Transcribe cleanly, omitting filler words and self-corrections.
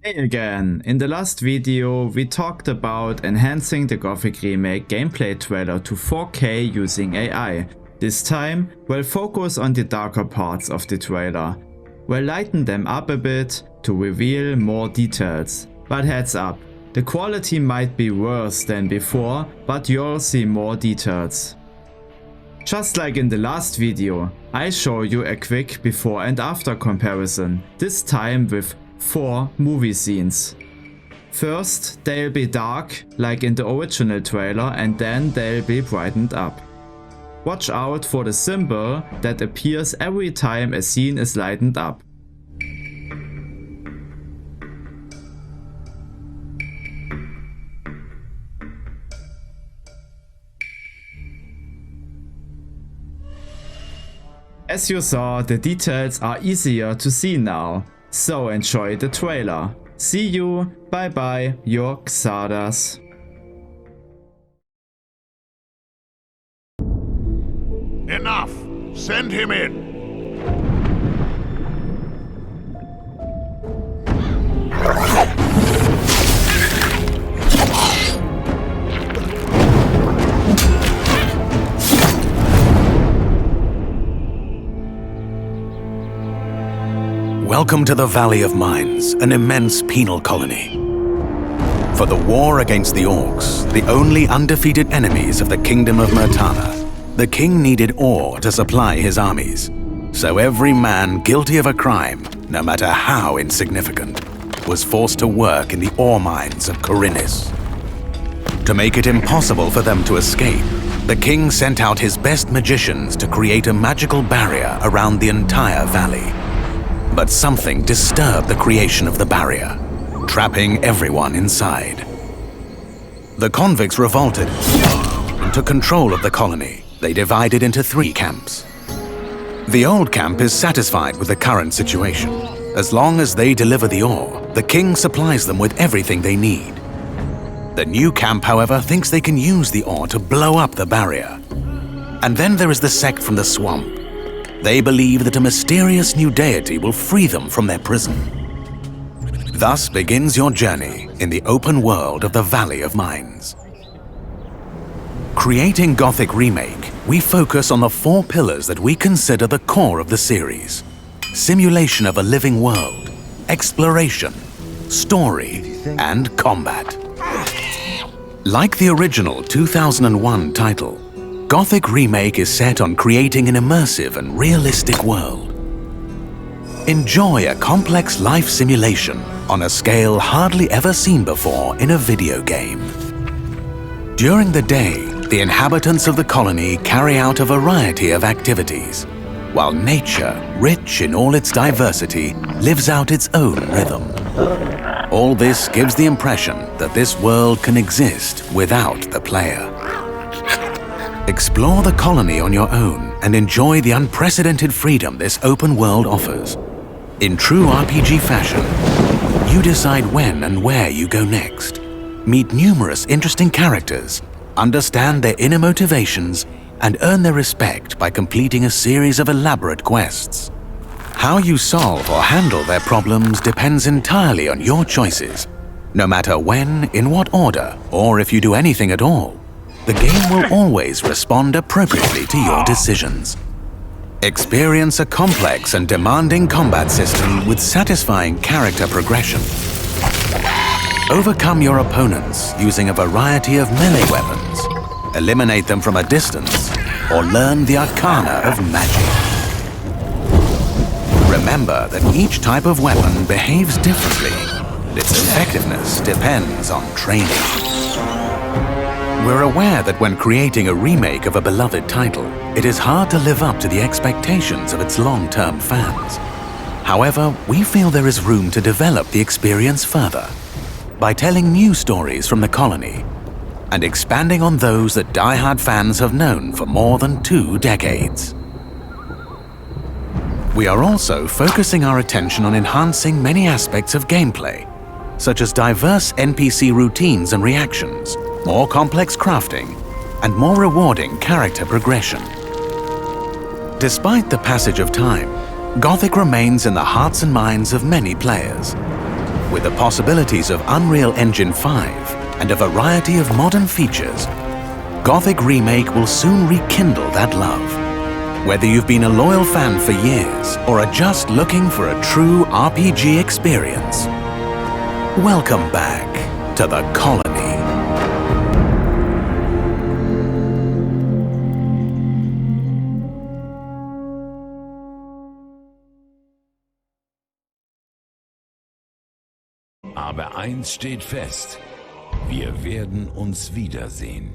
Hey again! In the last video we talked about enhancing the Gothic Remake gameplay trailer to 4K using AI. This time we'll focus on the darker parts of the trailer. We'll lighten them up a bit to reveal more details. But heads up, the quality might be worse than before, but you'll see more details. Just like in the last video, I show you a quick before and after comparison, this time with 4 movie scenes. First, they'll be dark, like in the original trailer, and then they'll be brightened up. Watch out for the symbol that appears every time a scene is lightened up. As you saw, the details are easier to see now. So enjoy the trailer. See you, bye bye, your Xardas. Enough! Send him in! Welcome to the Valley of Mines, an immense penal colony. For the war against the Orcs, the only undefeated enemies of the Kingdom of Möchtest, the king needed ore to supply his armies. So every man guilty of a crime, no matter how insignificant, was forced to work in the ore mines of Khorinis. To make it impossible for them to escape, the king sent out his best magicians to create a magical barrier around the entire valley. But something disturbed the creation of the barrier, trapping everyone inside. The convicts revolted and took control of the colony. They divided into 3 camps. The old camp is satisfied with the current situation. As long as they deliver the ore, the king supplies them with everything they need. The new camp, however, thinks they can use the ore to blow up the barrier. And then there is the sect from the swamp. They believe that a mysterious new deity will free them from their prison. Thus begins your journey in the open world of the Valley of Mines. Creating Gothic Remake, we focus on the 4 pillars that we consider the core of the series: simulation of a living world, exploration, story, and combat. Like the original 2001 title, Gothic Remake is set on creating an immersive and realistic world. Enjoy a complex life simulation on a scale hardly ever seen before in a video game. During the day, the inhabitants of the colony carry out a variety of activities, while nature, rich in all its diversity, lives out its own rhythm. All this gives the impression that this world can exist without the player. Explore the colony on your own and enjoy the unprecedented freedom this open world offers. In true RPG fashion, you decide when and where you go next. Meet numerous interesting characters, understand their inner motivations, and earn their respect by completing a series of elaborate quests. How you solve or handle their problems depends entirely on your choices, no matter when, in what order, or if you do anything at all. The game will always respond appropriately to your decisions. Experience a complex and demanding combat system with satisfying character progression. Overcome your opponents using a variety of melee weapons, eliminate them from a distance, or learn the arcana of magic. Remember that each type of weapon behaves differently. Its effectiveness depends on training. We're aware that when creating a remake of a beloved title, it is hard to live up to the expectations of its long-term fans. However, we feel there is room to develop the experience further by telling new stories from the colony and expanding on those that die-hard fans have known for more than 2 decades. We are also focusing our attention on enhancing many aspects of gameplay, such as diverse NPC routines and reactions, more complex crafting, and more rewarding character progression. Despite the passage of time, Gothic remains in the hearts and minds of many players. With the possibilities of Unreal Engine 5 and a variety of modern features, Gothic Remake will soon rekindle that love. Whether you've been a loyal fan for years or are just looking for a true RPG experience, welcome back to the Colony. Aber eins steht fest: Wir werden uns wiedersehen.